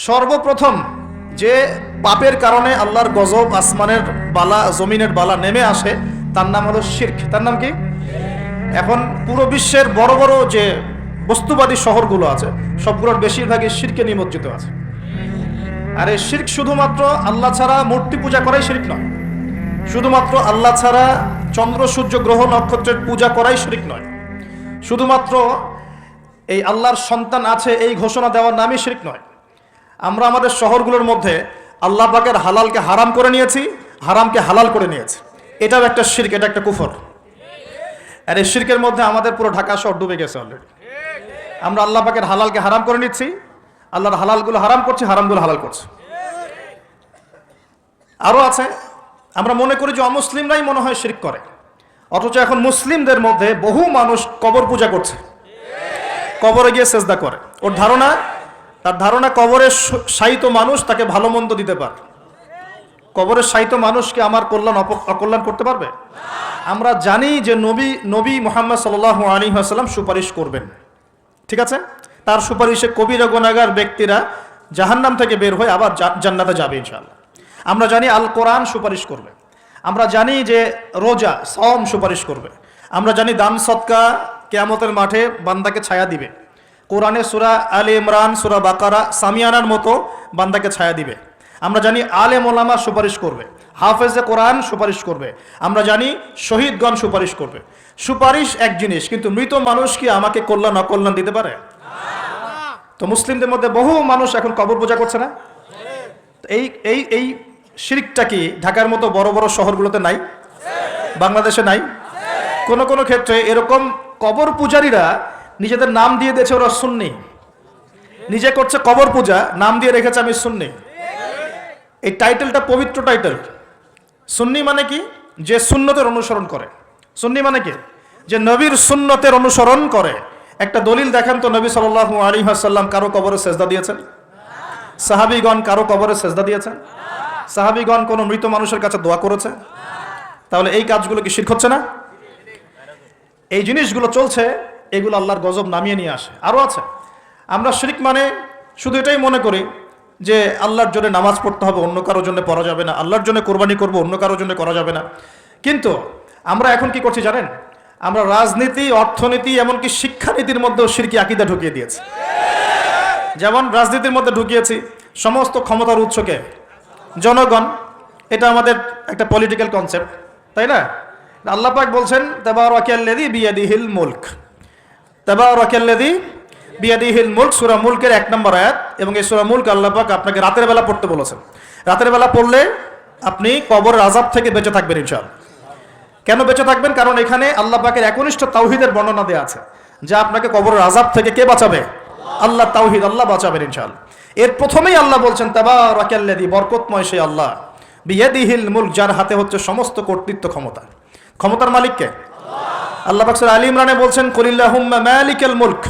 সর্বপ্রথম যে পাপের কারণে আল্লাহর গজব, আসমানের বালা, জমিনের বালা নেমে আসে, তার নাম হলো শিরক। তার নাম কি? এখন পুরো বিশ্বের বড় বড় যে বস্তুবাদী শহরগুলো আছে, সবগুলোর বেশিরভাগই শিরকে নিমজ্জিত আছে। আর এই শিরক শুধুমাত্র আল্লাহ ছাড়া মূর্তি পূজা করাই শিরক নয়, শুধুমাত্র আল্লাহ ছাড়া চন্দ্র, সূর্য, গ্রহ, নক্ষত্রের পূজা করাই শিরক নয়, শুধুমাত্র এই আল্লাহর সন্তান আছে এই ঘোষণা দেওয়ার নামই শিরক নয়। আমরা আমাদের শহরগুলোর মধ্যে আল্লাহ পাকের হালালকে হারাম করে নিয়েছি, হারামকে হালাল করে নিয়েছি। এটাও একটা শিরক, এটা একটা কুফর। আর এই শিরকের মধ্যে আমাদের পুরো ঢাকা শহর ডুবে গেছে অলরেডি। আমরা আল্লাহ পাকের হালালকে হারাম করে নিচ্ছি, আল্লাহর হালালগুলো হারাম করছি, হারামগুলো হালাল করছি। আরও আছে, আমরা মনে করি যে অমুসলিমরাই মনে হয় শিরক করে, অথচ এখন মুসলিমদের মধ্যে বহু মানুষ কবর পূজা করছে, কবরে গিয়ে সেজদা করে। তার ধারণা কবরের শায়িত মানুষ তাকে ভালো মন্দ দিতে পারে। কবরের শায়িত মানুষকে আমার কল্যাণ অকল্যাণ করতে পারবে? আমরা জানি যে নবী মুহাম্মদ সাল্লাল্লাহু আলাইহি ওয়াসাল্লাম সুপারিশ করবেন, ঠিক আছে? তার সুপারিশে কবিরা গুনাহগার ব্যক্তিরা জাহান্নাম থেকে বের হয়ে আবার জান্নাতে যাবে ইনশাআল্লাহ। আমরা জানি আল কোরআন সুপারিশ করবে, আমরা জানি যে রোজা, সওম সুপারিশ করবে, আমরা জানি দান সদকা কিয়ামতের মাঠে বান্দাকে ছায়া দিবে। কোরআনে সূরা আলে ইমরান, সূরা বাকারা, সামিয়ানার মতো বান্দাকে ছায়া দিবে। আমরা জানি আলেম ওলামা সুপারিশ করবে, হাফেজে কোরআন সুপারিশ করবে, আমরা জানি শহীদগণ সুপারিশ করবে। সুপারিশ এক জিনিস, কিন্তু মৃত মানুষ কি আমাকে কল্যাণ অকল্যাণ দিতে পারে? তো মুসলিমদের মধ্যে বহু মানুষ এখন কবর পূজা করছে না? এই এই এই শিরকটা কি ঢাকার মতো বড় বড় শহরগুলোতে নাই? বাংলাদেশে নাই? কোন কোন ক্ষেত্রে এরকম কবর পূজারীরা নিজেদের নাম দিয়ে দিয়েছে ওরা সুন্নি, নিজে করছে কবর পূজা, নাম দিয়ে রেখেছে আমি সুন্নি। এই টাইটেলটা পবিত্র টাইটেল। সুন্নি মানে কি? যে সুন্নতের অনুসরণ করে। সুন্নি মানে কি? যে নবীর সুন্নতের অনুসরণ করে। একটা দলিল দেখেন তো, নবী সাল্লাল্লাহু আলাইহি ওয়াসাল্লাম কারো কবরে সেজদা দিয়েছেন? সাহাবীগণ কারো কবরে সেজদা দিয়েছেন? সাহাবীগণ কোনো মৃত মানুষের কাছে দোয়া করেছে? তাহলে এই কাজগুলো কি শিরক হচ্ছে না? এই জিনিসগুলো চলছে, এগুলো আল্লাহর গজব নামিয়ে নিয়ে আসে। আরও আছে, আমরা শিরক মানে শুধু এটাই মনে করি যে আল্লাহর জন্য নামাজ পড়তে হবে, অন্য কারোর জন্য পড়া যাবে না, আল্লাহর জন্য কোরবানি করব, অন্য কারোর জন্য করা যাবে না। কিন্তু আমরা এখন কি করছি জানেন? আমরা রাজনীতি, অর্থনীতি, এমনকি শিক্ষানীতির মধ্যেও শিরকি আকীদা ঢুকিয়ে দিয়েছি। যেমন রাজনীতির মধ্যে ঢুকিয়েছি সমস্ত ক্ষমতার উৎসকে জনগণ। এটা আমাদের একটা পলিটিক্যাল কনসেপ্ট, তাই না? আল্লাহ পাক বলছেন তাবারাকাল্লাযী বিয়াদিহিল মুলক, তাবারাকাল্লাযী বিয়াদিহিল মুলক, সূরা মুলকের 1 নম্বর আয়াত। এবং এই সূরা মুলক আল্লাহ পাক আপনাকে রাতের বেলা পড়তে বলেছেন। রাতের বেলা পড়লে আপনি কবরের আযাব থেকে বেঁচে থাকবেন ইনশাআল্লাহ। কেন বেঁচে থাকবেন? কারণ এখানে আল্লাহ পাকের একনিষ্ঠ তাওহীদের বর্ণনা দেওয়া আছে, যা আপনাকে কবরের আযাব থেকে কে বাঁচাবে? আল্লাহ, তাওহীদ, আল্লাহ বাঁচাবেন ইনশাআল্লাহ। এর প্রথমেই আল্লাহ বলছেন তাবারাকাল্লাযী, বরকতময় সেই আল্লাহ, বিয়াদিহিল মুলক, যার হাতে হচ্ছে সমস্ত কর্তৃত্ব, ক্ষমতা। ক্ষমতার মালিক কে? আল্লাহ পাক সূরা আলী ইমরানে বলছেন কুলিল্লাহুম্মা মালিকাল মুলক,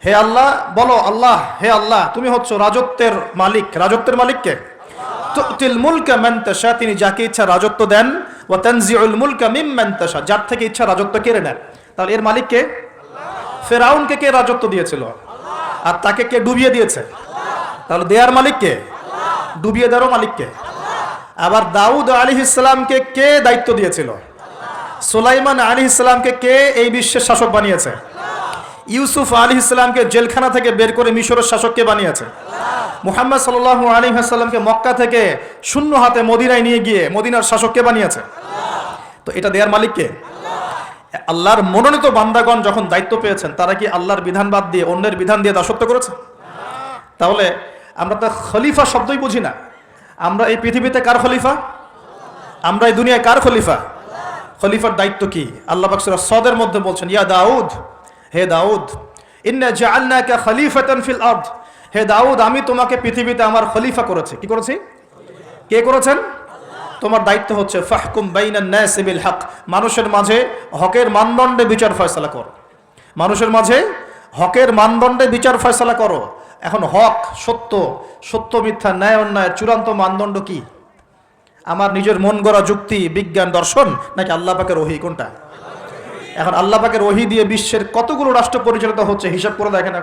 হে আল্লাহ, বলো আল্লাহ, হে আল্লাহ তুমি হচ্ছ রাজত্বের মালিক। রাজত্বের মালিক কে? তুতিল মুলকা মান তাশা, তিনি যাকে ইচ্ছা রাজত্ব দেন। ওয়া তানজিউল মুলকা মিম্মান তাশা, যার থেকে ইচ্ছা রাজত্ব কেড়ে নেন। তাহলে এর মালিক কে? ফেরাউনকে কে রাজত্ব দিয়েছিল? আর তাকে কে ডুবিয়ে দিয়েছে? তাহলে দেয়ার মালিক কে? ডুবিয়ে দেওয়ার মালিক কে? আবার দাউদ আলাইহিস সালামকে কে দায়িত্ব দিয়েছিল? সুলাইমান আলাইহিস সালামকে কে এই বিশ্বের শাসক বানিয়েছে? ইউসুফ আলাইহিস সালামকে জেলখানা থেকে বের করে মিশরের শাসক কে বানিয়েছে? মুহাম্মদ সাল্লাল্লাহু আলাইহি ওয়াসাল্লামকে মক্কা থেকে শূন্য হাতে মদিনায় নিয়ে গিয়ে মদিনার শাসক কে বানিয়েছে? তো এটা দেয়ার মালিক কে? আল্লাহর মনোনীত বান্দাগণ যখন দায়িত্ব পেয়েছেন, তারা কি আল্লাহর বিধান বাদ দিয়ে অন্যের বিধান দিয়ে দাসত্ব করেছে? তাহলে আমরা তো খলিফা শব্দই বুঝি না। আমরা এই পৃথিবীতে কার খলিফা? আমরা এই দুনিয়ায় কার খলিফা? খলিফার দায়িত্ব কি? আল্লাহ পাক সূরা সদের মধ্যে বলছেন, ইয়া দাউদ, হে দাউদ, ইন্না জাআলনাকা খলিফাতান ফিল আরদ, হে দাউদ আমি তোমাকে পৃথিবীতে আমার খলিফা করেছি। কি করেছি? কে করেছেন? তোমার দায়িত্ব হচ্ছে ফাহকুম বাইনান নাসি বিল হক, মানুষের মাঝে হকের মানদণ্ডে বিচার ফয়সালা করো। মানুষের মাঝে হকের মানদণ্ডে বিচার ফয়সালা করো। এখন হক, সত্য, সত্য মিথ্যা, ন্যায় অন্যায়ের চূড়ান্ত মানদণ্ড কি? আমার নিজের মন গড়া যুক্তি, বিজ্ঞান, দর্শন, নাকি আল্লাহ পাকের ওহী? কোনটা? এখন আল্লাহ পাকের ওহী দিয়ে বিশ্বের কতগুলো রাষ্ট্র পরিচালিত হচ্ছে হিসাব করে দেখেন।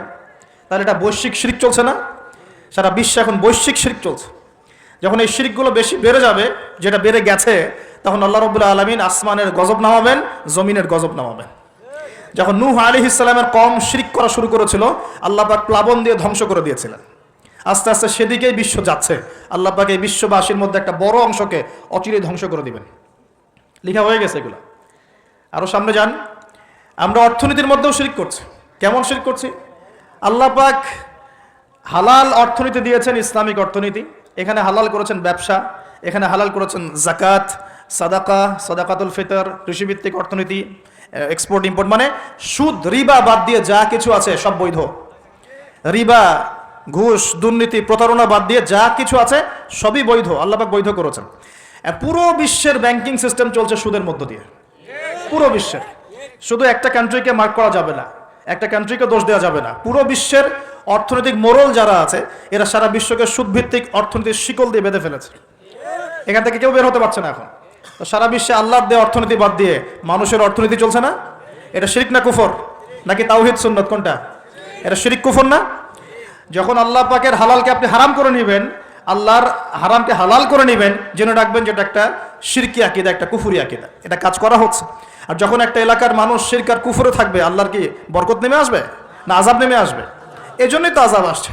তাহলে এটা বৈশ্বিক শিরক চলছে না? সারা বিশ্বে এখন বৈশ্বিক শিরক চলছে। যখন এই শিরকগুলো বেশি বেড়ে যাবে, যেটা বেড়ে গেছে, তখন আল্লাহ রাব্বুল আলামিন আসমানের গজব নামাবেন, জমিনের গজব নামাবেন। যখন নূহ আলাইহিস সালামের কওম শিরক করা শুরু করেছিল, আল্লাহ পাক প্লাবন দিয়ে ধ্বংস করে দিয়েছিলেন। আস্তে আস্তে সেদিকেই বিশ্ব যাচ্ছে। আল্লাহ পাক এই বিশ্ববাসীর মধ্যে একটা বড় অংশকে অচিরেই ধ্বংস করে দিবেন। লেখা হয়ে গেছে এগুলো। আরও সামনে যান। আমরা অর্থনীতির মধ্যেও শিরক করছি। কেমন শিরক করছি? আল্লাহ পাক হালাল অর্থনীতি দিয়েছেন, ইসলামিক অর্থনীতি। এখানে হালাল করেছেন ব্যবসা, এখানে হালাল করেছেন জাকাত, সাদাকা, সাদাকাতুল ফিতর, কৃষিভিত্তিক অর্থনীতি, এক্সপোর্ট ইম্পোর্ট, মানে সুদ রিবা বাদ দিয়ে যা কিছু আছে সব বৈধ। রিবা, ঘুষ, দুর্নীতি, প্রতারণা বাদ দিয়ে যা কিছু আছে সবই বৈধ, আল্লাহ পাক বৈধ করেছেন। পুরো বিশ্বের ব্যাংকিং সিস্টেম চলছে সুদের মধ্য দিয়ে, পুরো বিশ্বের। শুধু একটা কান্ট্রিকে মার্ক করা যাবে না, একটা কান্ট্রিকে দোষ দেওয়া যাবে না। পুরো বিশ্বের অর্থনৈতিক মোড়ল যারা আছে, এরা সারা বিশ্বকে সুদভিত্তিক অর্থনীতির শিকল দিয়ে বেঁধে ফেলেছে। এখান থেকে কেউ বের হতে পারছে না এখন। তো সারা বিশ্বে আল্লাহর দেওয়া অর্থনীতি বাদ দিয়ে মানুষের অর্থনীতি চলছে না। এটা শিরক না কুফর, নাকি তাওহীদ সুন্নাত, কোনটা? এটা শিরক কুফর না? যখন আল্লাহ পাকের হালালকে আপনি হারাম করে নেবেন, আল্লাহর হারামকে হালাল করে নেবেন, জেনে রাখবেন যেটা একটা শিরকি আকীদা, একটা কুফরি আকীদা। এটা কাজ করা হচ্ছে। আর যখন একটা এলাকার মানুষ শিরক আর কুফরে থাকবে, আল্লাহর কি বরকত নেমে আসবে না আযাব নেমে আসবে? এজন্যই তো আযাব আসছে।